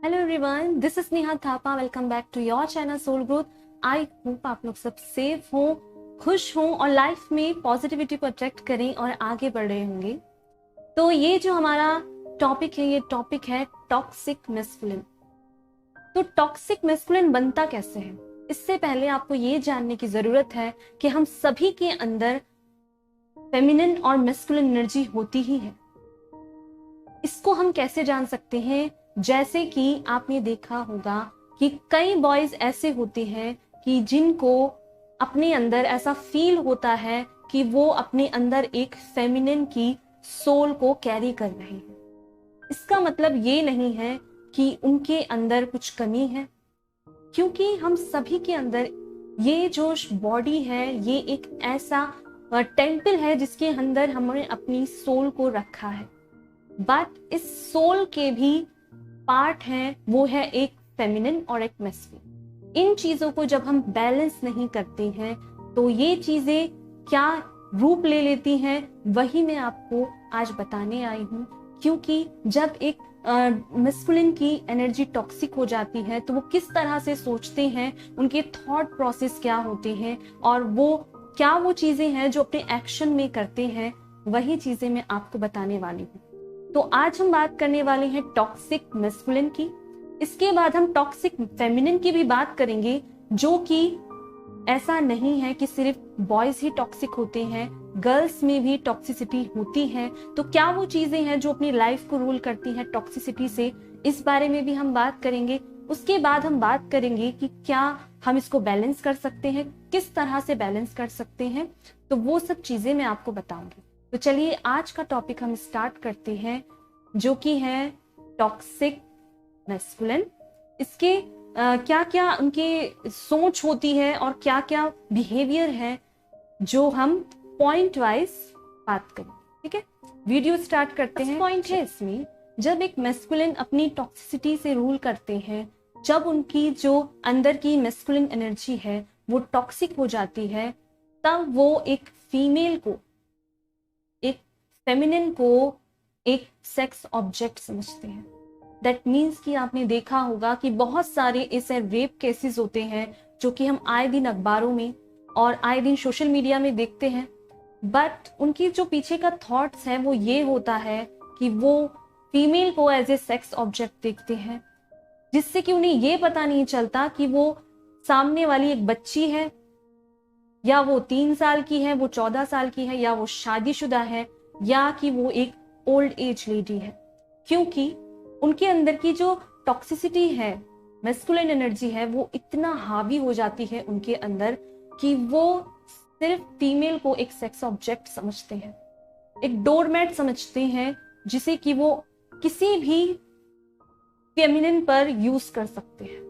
Hello everyone, this is Neha Thapa. Welcome back to your channel soul growth. I hope आप लोग सब safe हो, खुश हो और लाइफ में पॉजिटिविटी को अट्रैक्ट करें और आगे बढ़ रहे होंगे। तो ये जो हमारा टॉपिक है, ये टॉपिक है टॉक्सिक मैस्कुलिन। तो टॉक्सिक मैस्कुलिन बनता कैसे है, इससे पहले आपको ये जानने की जरूरत है कि हम सभी के अंदर फेमिनिन और मैस्कुलिन एनर्जी होती ही है। इसको हम कैसे जान सकते हैं? जैसे कि आपने देखा होगा कि कई बॉयज ऐसे होते हैं कि जिनको अपने अंदर ऐसा फील होता है कि वो अपने अंदर एक फेमिनिन की सोल को कैरी कर रहे हैं। इसका मतलब ये नहीं है कि उनके अंदर कुछ कमी है, क्योंकि हम सभी के अंदर ये जो बॉडी है ये एक ऐसा टेम्पल है जिसके अंदर हमने अपनी सोल को रखा है। बट इस सोल के भी पार्ट है, वो है एक फेमिनिन और एक मैस्कुलिन। इन चीजों को जब हम बैलेंस नहीं करते हैं तो ये चीजें क्या रूप ले लेती हैं, वही मैं आपको आज बताने आई हूँ। क्योंकि जब एक मैस्कुलिन की एनर्जी टॉक्सिक हो जाती है तो वो किस तरह से सोचते हैं, उनके थॉट प्रोसेस क्या होते हैं और वो क्या वो चीजें हैं जो अपने एक्शन में करते हैं, वही चीजें मैं आपको बताने वाली हूँ। तो आज हम बात करने वाले हैं टॉक्सिक मैस्कुलिन की। इसके बाद हम टॉक्सिक फेमिनिन की भी बात करेंगे, जो कि ऐसा नहीं है कि सिर्फ बॉयज ही टॉक्सिक होते हैं, गर्ल्स में भी टॉक्सिसिटी होती है। तो क्या वो चीजें हैं जो अपनी लाइफ को रूल करती हैं टॉक्सिसिटी से, इस बारे में भी हम बात करेंगे। उसके बाद हम बात करेंगे कि क्या हम इसको बैलेंस कर सकते हैं, किस तरह से बैलेंस कर सकते हैं। तो वो सब चीजें मैं आपको बताऊंगी। तो चलिए आज का टॉपिक हम स्टार्ट करते हैं, जो कि है टॉक्सिक मैस्कुलिन। इसके क्या क्या उनके सोच होती है और क्या क्या बिहेवियर है, जो हम पॉइंट वाइज बात करें। ठीक है, वीडियो स्टार्ट करते हैं। पॉइंट है इसमें, जब एक मैस्कुलिन अपनी टॉक्सिसिटी से रूल करते हैं, जब उनकी जो अंदर की मैस्कुलिन एनर्जी है वो टॉक्सिक हो जाती है, तब वो एक फीमेल को, एक फेमिनिन को एक सेक्स ऑब्जेक्ट समझते हैं। दैट मीन्स कि आपने देखा होगा कि बहुत सारे ऐसे रेप केसेस होते हैं जो कि हम आए दिन अखबारों में और आए दिन सोशल मीडिया में देखते हैं। बट उनकी जो पीछे का थॉट्स है वो ये होता है कि वो फीमेल को एज ए सेक्स ऑब्जेक्ट देखते हैं, जिससे कि उन्हें ये पता नहीं चलता कि वो सामने वाली एक बच्ची है, या वो 3 साल की है, वो 14 साल की है, या वो शादीशुदा है, या कि वो एक ओल्ड एज लेडी है। क्योंकि उनके अंदर की जो टॉक्सिसिटी है, मैस्कुलिन एनर्जी है, वो इतना हावी हो जाती है उनके अंदर कि वो सिर्फ फीमेल को एक सेक्स ऑब्जेक्ट समझते हैं, एक डोरमैट समझते हैं, जिसे कि वो किसी भी फेमिनिन पर यूज कर सकते हैं।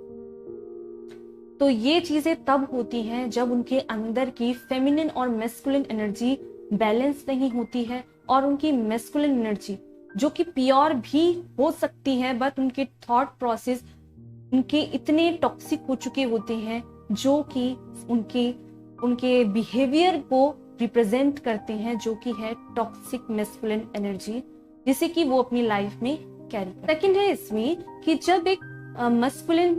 तो ये चीजें तब होती हैं जब उनके अंदर की फेमिनिन और मैस्कुलिन एनर्जी बैलेंस नहीं होती है, और उनकी मैस्कुलिन एनर्जी जो कि प्योर भी हो सकती है, बट उनके थॉट प्रोसेस उनके इतने टॉक्सिक हो चुके होते हैं जो कि उनके बिहेवियर को रिप्रेजेंट करते हैं, जो कि है टॉक्सिक मैस्कुलिन एनर्जी, जिसे कि वो अपनी लाइफ में कैरी करते हैं। सेकंड है इसमें कि जब एक मैस्कुलिन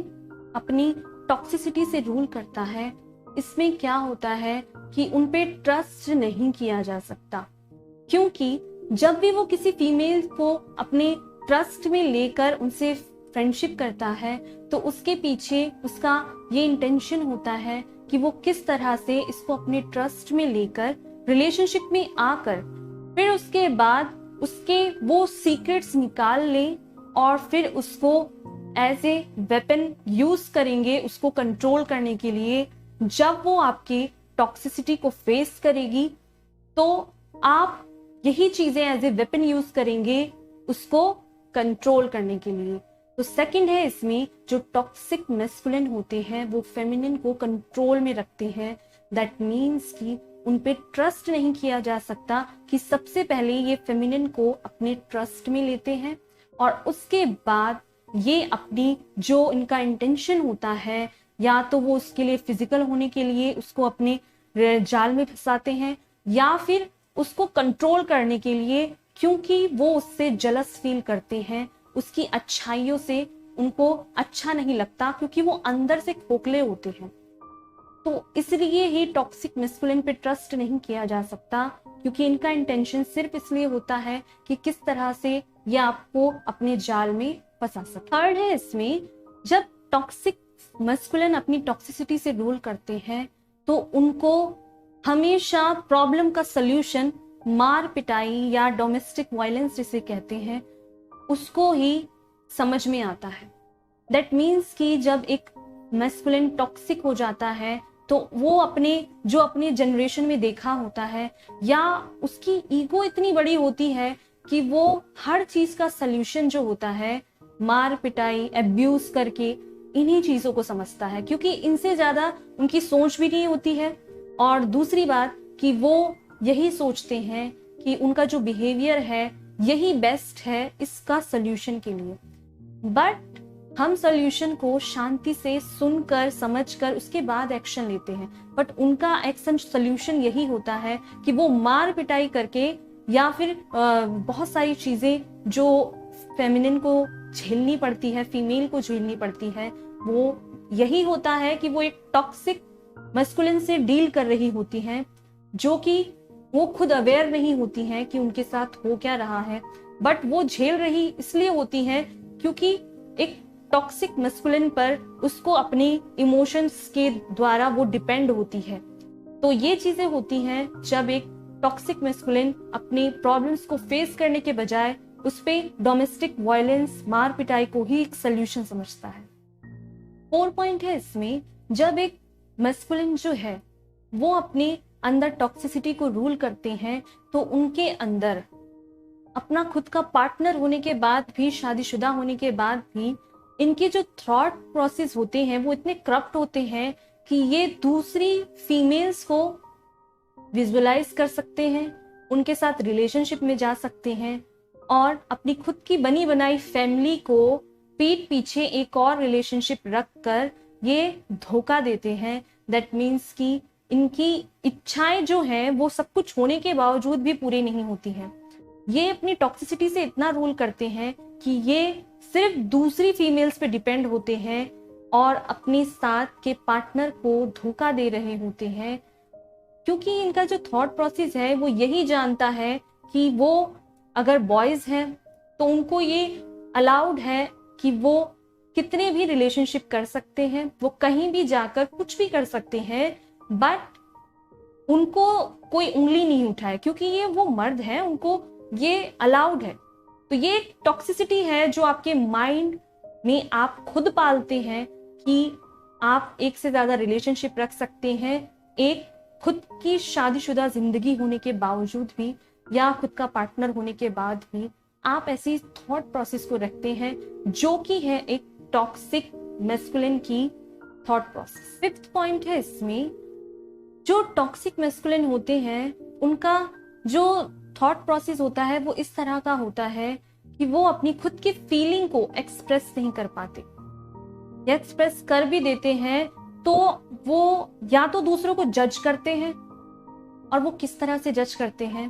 अपनी टॉक्सिसिटी से रूल करता है, इसमें क्या होता है कि उन पे ट्रस्ट नहीं किया जा सकता। क्योंकि जब भी वो किसी फीमेल को अपने ट्रस्ट में लेकर उनसे फ्रेंडशिप करता है, तो उसके पीछे उसका ये इंटेंशन होता है कि वो किस तरह से इसको अपने ट्रस्ट में लेकर रिलेशनशिप में आकर फिर उसके बाद उसके वो सीक्रेट्स निकाल ले और फिर उसको एज ए वेपन यूज करेंगे उसको कंट्रोल करने के लिए। जब वो आपके टॉक्सिसिटी को फेस करेगी तो आप यही चीजें एज ए वेपन यूज करेंगे उसको कंट्रोल करने के लिए। तो सेकंड है इसमें, जो टॉक्सिक मैस्कुलिन होते हैं वो फेमिनिन को कंट्रोल में रखते हैं। दैट मीन्स कि उन पे ट्रस्ट नहीं किया जा सकता, कि सबसे पहले ये फेमिनिन को अपने ट्रस्ट में लेते हैं और उसके बाद ये अपनी जो इनका इंटेंशन होता है, या तो वो उसके लिए फिजिकल होने के लिए उसको अपने जाल में फंसाते हैं, या फिर उसको कंट्रोल करने के लिए, क्योंकि वो उससे जलस फील करते हैं, उसकी अच्छाइयों से, उनको अच्छा नहीं लगता क्योंकि वो अंदर से खोखले होते हैं। तो इसलिए ही टॉक्सिक मैस्कुलिन पे ट्रस्ट नहीं किया जा सकता, क्योंकि इनका इंटेंशन सिर्फ इसलिए होता है कि किस तरह से ये आपको अपने जाल में फंसा सके। थर्ड है इसमें, जब टॉक्सिक मैस्कुलिन अपनी टॉक्सिसिटी से रूल करते हैं तो उनको हमेशा प्रॉब्लम का सल्यूशन मार पिटाई या डोमेस्टिक वायलेंस जिसे कहते हैं उसको ही समझ में आता है। दैट मीन्स कि जब एक मैस्कुलिन टॉक्सिक हो जाता है तो वो अपने जनरेशन में देखा होता है, या उसकी ईगो इतनी बड़ी होती है कि वो हर चीज का सल्यूशन जो होता है मार पिटाई अब्यूज करके इन्हीं चीजों को समझता है, क्योंकि इनसे ज्यादा उनकी सोच भी नहीं होती है। और दूसरी बात कि वो यही सोचते हैं कि उनका जो बिहेवियर है यही बेस्ट है इसका सल्यूशन के लिए। बट हम सल्यूशन को शांति से सुनकर समझकर उसके बाद एक्शन लेते हैं, बट उनका एक्शन सल्यूशन यही होता है कि वो मार पिटाई करके या फिर बहुत सारी चीजें जो फेमिनिन को झेलनी पड़ती है, फीमेल को झेलनी पड़ती है, वो यही होता है कि वो एक टॉक्सिक मैस्कुलिन से डील कर रही होती हैं, जो कि वो खुद अवेयर नहीं होती हैं कि उनके साथ हो क्या रहा है, बट वो झेल रही इसलिए होती हैं क्योंकि एक टॉक्सिक मैस्कुलिन पर उसको अपनी इमोशंस के द्वारा वो डिपेंड होती है। तो ये चीजें होती हैं जब एक टॉक्सिक मैस्कुलिन अपनी प्रॉब्लम्स को फेस करने के बजाय उस पे डोमेस्टिक वायलेंस मार पिटाई को ही एक सोल्यूशन समझता है। 4 पॉइंट है इसमें, जब एक मैस्कुलिन जो है वो अपने अंदर टॉक्सिसिटी को रूल करते हैं तो उनके अंदर अपना खुद का पार्टनर होने के बाद भी, शादीशुदा होने के बाद भी, इनके जो थॉट प्रोसेस होते हैं वो इतने करप्ट होते हैं कि ये दूसरी फीमेल्स को विजुअलाइज कर सकते हैं, उनके साथ रिलेशनशिप में जा सकते हैं और अपनी खुद की बनी बनाई फैमिली को पीठ पीछे एक और रिलेशनशिप रखकर ये धोखा देते हैं। दैट मीन्स कि इनकी इच्छाएं जो हैं वो सब कुछ होने के बावजूद भी पूरी नहीं होती हैं। ये अपनी टॉक्सिसिटी से इतना रूल करते हैं कि ये सिर्फ दूसरी फीमेल्स पे डिपेंड होते हैं और अपने साथ के पार्टनर को धोखा दे रहे होते हैं, क्योंकि इनका जो थॉट प्रोसेस है वो यही जानता है कि वो अगर बॉयज हैं तो उनको ये अलाउड है कि वो कितने भी रिलेशनशिप कर सकते हैं, वो कहीं भी जाकर कुछ भी कर सकते हैं, बट उनको कोई उंगली नहीं उठाए क्योंकि ये वो मर्द हैं, उनको ये अलाउड है। तो ये एक टॉक्सिसिटी है जो आपके माइंड में आप खुद पालते हैं कि आप एक से ज्यादा रिलेशनशिप रख सकते हैं, एक खुद की शादीशुदा जिंदगी होने के बावजूद भी या खुद का पार्टनर होने के बाद भी आप ऐसी थॉट प्रोसेस को रखते हैं जो कि है एक टॉक्सिक मैस्कुलिन की थॉट प्रोसेस। 5th पॉइंट है इसमें, जो टॉक्सिक मैस्कुलिन होते हैं उनका जो थॉट प्रोसेस होता है वो इस तरह का होता है कि वो अपनी खुद की फीलिंग को एक्सप्रेस नहीं कर पाते, या एक्सप्रेस कर भी देते हैं तो वो या तो दूसरों को जज करते हैं, और वो किस तरह से जज करते हैं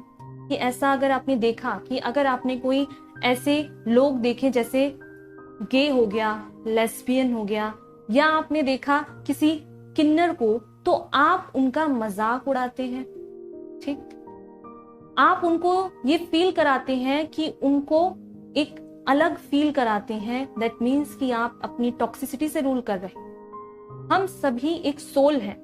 कि ऐसा अगर आपने देखा कि अगर आपने कोई ऐसे लोग देखे जैसे गे हो गया, लेस्बियन हो गया, या आपने देखा किसी किन्नर को, तो आप उनका मजाक उड़ाते हैं, ठीक, आप उनको ये फील कराते हैं कि उनको एक अलग फील कराते हैं। दैट मीन्स कि आप अपनी टॉक्सिसिटी से रूल कर रहे हैं। हम सभी एक सोल हैं,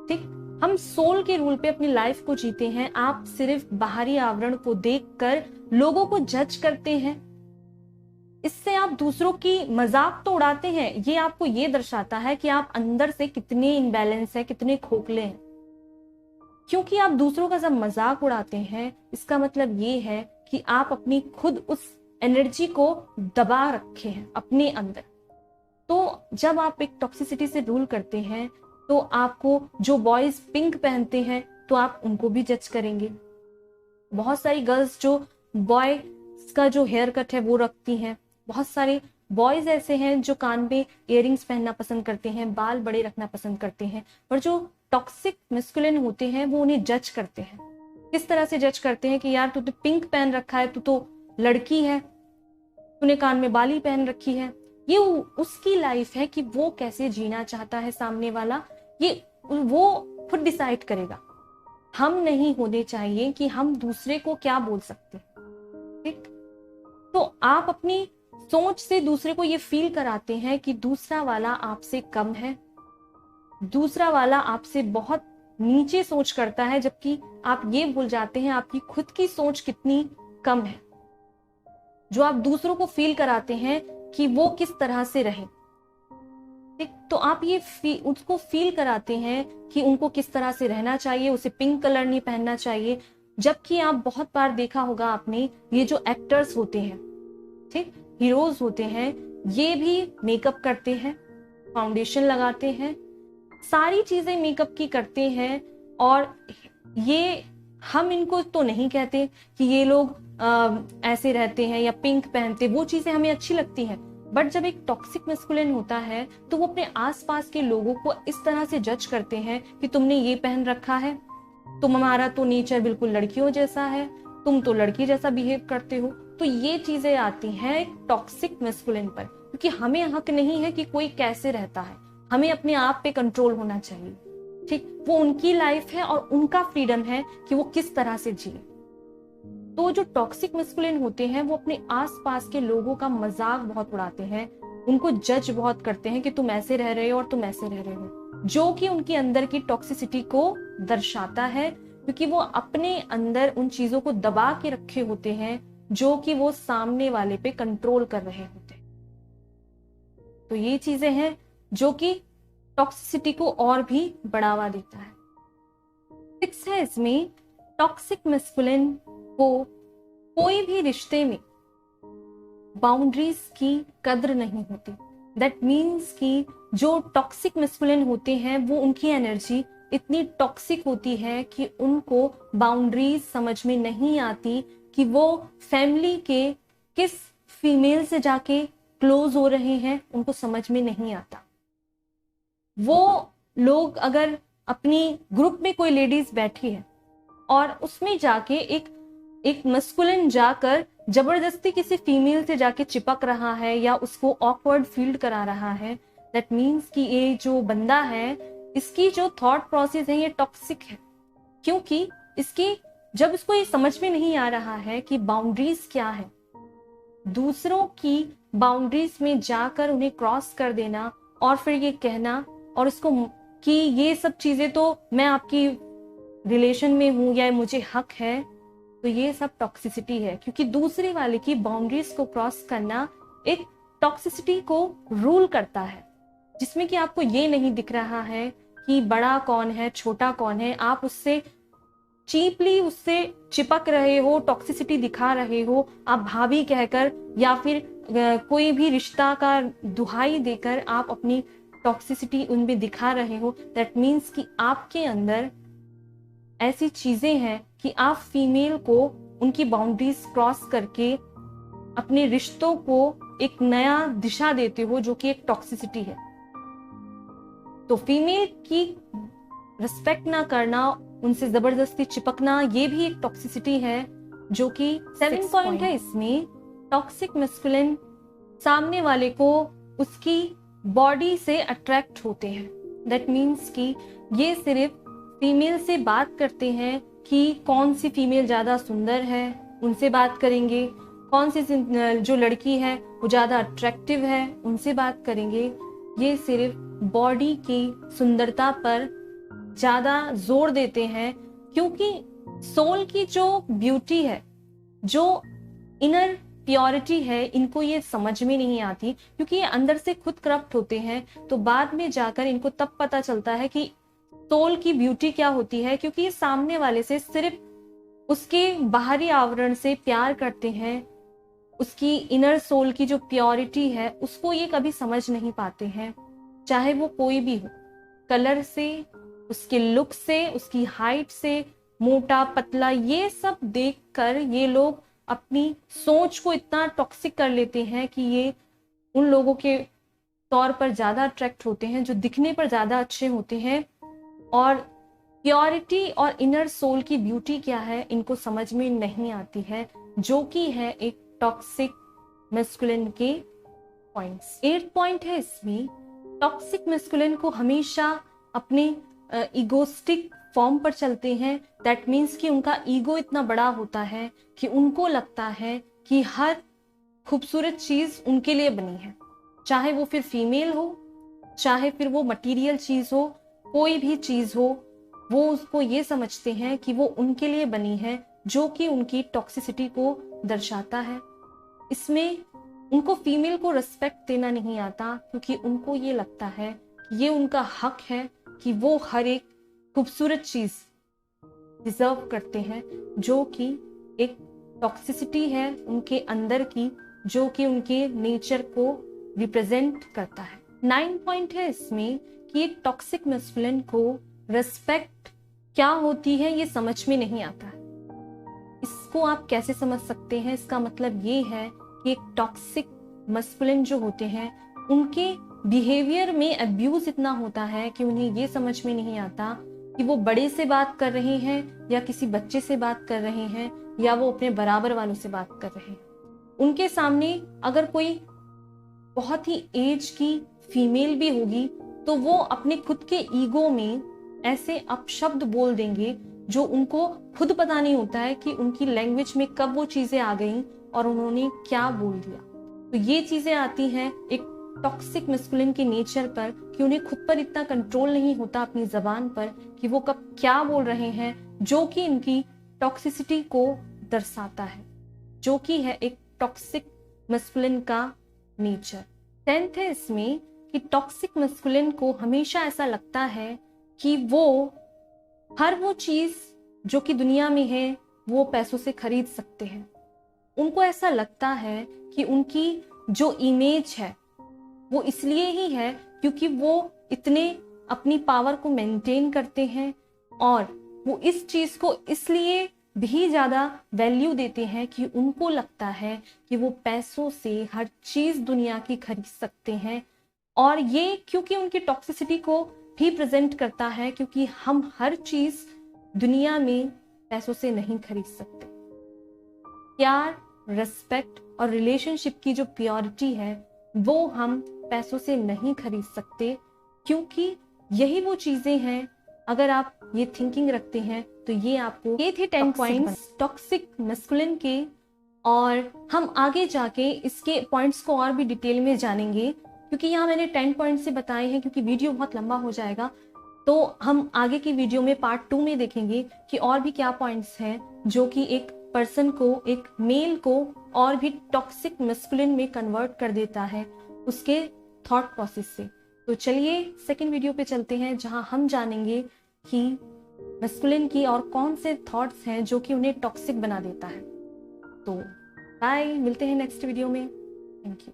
ठीक, हम सोल के रूल पे अपनी लाइफ को जीते हैं। आप सिर्फ बाहरी आवरण को देखकर लोगों को जज करते हैं, इससे आप दूसरों की मजाक तो उड़ाते हैं। ये आपको ये दर्शाता है कि आप अंदर से कितने इनबैलेंस हैं, कितने खोखले हैं, क्योंकि आप दूसरों का जब मजाक उड़ाते हैं इसका मतलब ये है कि आप अपनी खुद उस एनर्जी को दबा रखे हैं अपने अंदर। तो जब आप एक टॉक्सिसिटी से रूल करते हैं तो आपको जो बॉयज पिंक पहनते हैं तो आप उनको भी जज करेंगे। बहुत सारी गर्ल्स जो बॉय का जो हेयर कट है वो रखती हैं, बहुत सारे बॉयज ऐसे हैं जो कान पे इयररिंग्स पहनना पसंद करते हैं, बाल बड़े रखना पसंद करते हैं, पर जो टॉक्सिक मैस्कुलिन होते हैं वो उन्हें जज करते हैं। किस तरह से जज करते हैं कि यार तू तो पिंक पहन रखा है, तू तो लड़की है, तूने कान में बाली पहन रखी है, ये उसकी लाइफ है कि वो कैसे जीना चाहता है सामने वाला, ये वो खुद डिसाइड करेगा। हम नहीं होने चाहिए कि हम दूसरे को क्या बोल सकते हैं, ठीक। तो आप अपनी सोच से दूसरे को ये फील कराते हैं कि दूसरा वाला आपसे कम है, दूसरा वाला आपसे बहुत नीचे सोच करता है, जबकि आप ये भूल जाते हैं आपकी खुद की सोच कितनी कम है। जो आप दूसरों को फील कराते हैं कि वो किस तरह से रहे, ठीक। तो आप ये उसको फील कराते हैं कि उनको किस तरह से रहना चाहिए, उसे पिंक कलर नहीं पहनना चाहिए, जबकि आप बहुत बार देखा होगा आपने, ये जो एक्टर्स होते हैं, ठीक, हीरोज होते हैं, ये भी मेकअप करते हैं, फाउंडेशन लगाते हैं, सारी चीजें मेकअप की करते हैं। और ये हम इनको तो नहीं कहते कि ये लोग ऐसे रहते हैं या पिंक पहनते, वो चीजें हमें अच्छी लगती हैं। बट जब एक टॉक्सिक मैस्कुलिन होता है तो वो अपने आसपास के लोगों को इस तरह से जज करते हैं कि तुमने ये पहन रखा है, तुम्हारा तो नेचर बिल्कुल लड़कियों जैसा है, तुम तो लड़की जैसा बिहेव करते हो। तो ये चीजें आती हैं एक टॉक्सिक मैस्कुलिन पर, क्योंकि हमें हक नहीं है कि कोई कैसे रहता है, हमें अपने आप पे कंट्रोल होना चाहिए, ठीक। वो उनकी लाइफ है और उनका फ्रीडम है कि वो किस तरह से जिए। तो जो टॉक्सिक मैस्कुलिन होते हैं वो अपने आसपास के लोगों का मजाक बहुत उड़ाते हैं, उनको जज बहुत करते हैं कि तुम ऐसे रह रहे हो और तुम ऐसे रह रहे हो, जो कि उनके अंदर की टॉक्सिसिटी को दर्शाता है, क्योंकि वो अपने अंदर उन चीजों को दबा के रखे होते हैं जो कि वो सामने वाले पे कंट्रोल कर रहे होते हैं। तो ये चीजें हैं जो कि टॉक्सिसिटी को और भी बढ़ावा देता है। 6 है इसमें, टॉक्सिक मैस्कुलिन को कोई भी रिश्ते में बाउंड्रीज की कद्र नहीं होती। दैट मीन्स कि जो टॉक्सिक मैस्कुलिन होते हैं वो उनकी एनर्जी इतनी टॉक्सिक होती है कि उनको बाउंड्रीज समझ में नहीं आती कि वो फैमिली के किस फीमेल से जाके क्लोज हो रहे हैं, उनको समझ में नहीं आता। वो लोग अगर अपनी ग्रुप में कोई लेडीज बैठी है और उसमें जाके एक मस्कुलिन जाकर जबरदस्ती किसी फीमेल से जाके चिपक रहा है या उसको ऑकवर्ड फील करा रहा है, दैट मीन्स कि ये जो बंदा है इसकी जो थॉट प्रोसेस है ये टॉक्सिक है, क्योंकि इसकी जब इसको ये समझ में नहीं आ रहा है कि बाउंड्रीज क्या है, दूसरों की बाउंड्रीज में जाकर उन्हें क्रॉस कर देना और फिर ये कहना और उसको कि ये सब चीजें तो मैं आपकी रिलेशन में हूं या मुझे हक है, तो ये सब टॉक्सिसिटी है। क्योंकि दूसरे वाले की बाउंड्रीज को क्रॉस करना एक टॉक्सिसिटी को रूल करता है, जिसमें कि आपको ये नहीं दिख रहा है कि बड़ा कौन है छोटा कौन है, आप उससे चीपली उससे चिपक रहे हो, टॉक्सिसिटी दिखा रहे हो, आप भाभी कहकर या फिर कोई भी रिश्ता का दुहाई देकर आप अपनी टॉक्सिसिटी उनमें दिखा रहे हो। दैट मीन्स कि आपके अंदर ऐसी चीजें हैं कि आप फीमेल को उनकी बाउंड्रीज क्रॉस करके अपने रिश्तों को एक नया दिशा देते हो, जो कि एक टॉक्सिसिटी है। तो फीमेल की रिस्पेक्ट ना करना, उनसे जबरदस्ती चिपकना, ये भी एक टॉक्सिसिटी है, जो कि 7 पॉइंट है इसमें। टॉक्सिक मैस्कुलिन सामने वाले को उसकी बॉडी से अट्रैक्ट होते हैं। दैट मीन्स कि ये सिर्फ फीमेल से बात करते हैं कि कौन सी फीमेल ज्यादा सुंदर है, उनसे बात करेंगे, कौन सी जो लड़की है वो ज्यादा अट्रैक्टिव है, उनसे बात करेंगे। ये सिर्फ बॉडी की सुंदरता पर ज्यादा जोर देते हैं, क्योंकि सोल की जो ब्यूटी है, जो इनर प्योरिटी है, इनको ये समझ में नहीं आती, क्योंकि ये अंदर से खुद करप्ट होते हैं। तो बाद में जाकर इनको तब पता चलता है कि सोल की ब्यूटी क्या होती है, क्योंकि ये सामने वाले से सिर्फ उसके बाहरी आवरण से प्यार करते हैं, उसकी इनर सोल की जो प्योरिटी है उसको ये कभी समझ नहीं पाते हैं, चाहे वो कोई भी हो, कलर से, उसके लुक से, उसकी हाइट से, मोटा पतला, ये सब देखकर ये लोग अपनी सोच को इतना टॉक्सिक कर लेते हैं कि ये उन लोगों के तौर पर ज्यादा अट्रैक्ट होते हैं जो दिखने पर ज्यादा अच्छे होते हैं, और प्योरिटी और इनर सोल की ब्यूटी क्या है इनको समझ में नहीं आती है, जो कि है एक टॉक्सिक मैस्कुलिन के पॉइंट्स। 8th पॉइंट है इसमें, टॉक्सिक मैस्कुलिन को हमेशा अपने ईगोस्टिक फॉर्म पर चलते हैं। दैट मीन्स कि उनका ईगो इतना बड़ा होता है कि उनको लगता है कि हर खूबसूरत चीज उनके लिए बनी है, चाहे वो फिर फीमेल हो, चाहे फिर वो मटेरियल चीज हो, कोई भी चीज हो, वो उसको ये समझते हैं कि वो उनके लिए बनी है, जो कि उनकी टॉक्सिसिटी को दर्शाता है। इसमें उनको फीमेल को रिस्पेक्ट देना नहीं आता, क्योंकि उनको ये लगता है कि ये उनका हक है कि वो हर एक खूबसूरत चीज डिजर्व करते हैं, जो कि एक टॉक्सिसिटी है उनके अंदर की, जो कि उनके नेचर को रिप्रेजेंट करता है। 9 पॉइंट है इसमें कि एक टॉक्सिक मैस्कुलिन को रिस्पेक्ट क्या होती है ये समझ में नहीं आता है। इसको आप कैसे समझ सकते हैं? इसका मतलब ये है कि एक टॉक्सिक मैस्कुलिन जो होते हैं उनके बिहेवियर में अब्यूज इतना होता है कि उन्हें ये समझ में नहीं आता कि वो बड़े से बात कर रहे हैं या किसी बच्चे से बात कर रहे हैं या वो अपने बराबर वालों से बात कर रहे हैं। उनके सामने अगर कोई बहुत ही एज की फीमेल भी होगी तो वो अपने खुद के ईगो में ऐसे अपशब्द बोल देंगे जो उनको खुद पता नहीं होता है कि उनकी लैंग्वेज में कब वो चीजें आ गई और उन्होंने क्या बोल दिया। तो ये चीजें आती हैं एक टॉक्सिक मैस्कुलिन के नेचर पर कि उन्हें खुद पर इतना कंट्रोल नहीं होता अपनी जबान पर कि वो कब क्या बोल रहे हैं, जो कि इनकी टॉक्सिसिटी को दर्शाता है, जो कि है एक टॉक्सिक मैस्कुलिन का नेचर। 10th है इसमें कि टॉक्सिक मैस्कुलिन को हमेशा ऐसा लगता है कि वो हर वो चीज जो कि दुनिया में है वो पैसों से खरीद सकते हैं। उनको ऐसा लगता है कि उनकी जो इमेज है वो इसलिए ही है क्योंकि वो इतने अपनी पावर को मेंटेन करते हैं और वो इस चीज को इसलिए भी ज्यादा वैल्यू देते हैं कि उनको लगता है कि वो पैसों से हर चीज दुनिया की खरीद सकते हैं। और ये क्योंकि उनकी टॉक्सिसिटी को भी प्रेजेंट करता है, क्योंकि हम हर चीज दुनिया में पैसों से नहीं खरीद सकते। प्यार, रिस्पेक्ट और रिलेशनशिप की जो प्योरिटी है वो हम पैसों से नहीं खरीद सकते, क्योंकि यही वो चीजें हैं। अगर आप ये थिंकिंग रखते हैं तो ये आपको, ये थे 10 पॉइंट्स टॉक्सिक मैस्कुलिन के, और हम आगे जाके इसके पॉइंट्स को और भी डिटेल में जानेंगे, क्योंकि यहाँ मैंने 10 पॉइंट से बताए हैं, क्योंकि वीडियो बहुत लंबा हो जाएगा। तो हम आगे की वीडियो में पार्ट 2 में देखेंगे कि और भी क्या पॉइंट्स हैं जो कि एक पर्सन को, एक मेल को और भी टॉक्सिक मैस्कुलिन में कन्वर्ट कर देता है उसके थॉट प्रोसेस से। तो चलिए सेकंड वीडियो पे चलते हैं, जहां हम जानेंगे कि मैस्कुलिन की और कौन से थॉट्स हैं जो कि उन्हें टॉक्सिक बना देता है। तो बाय, मिलते हैं नेक्स्ट वीडियो में। Thank you.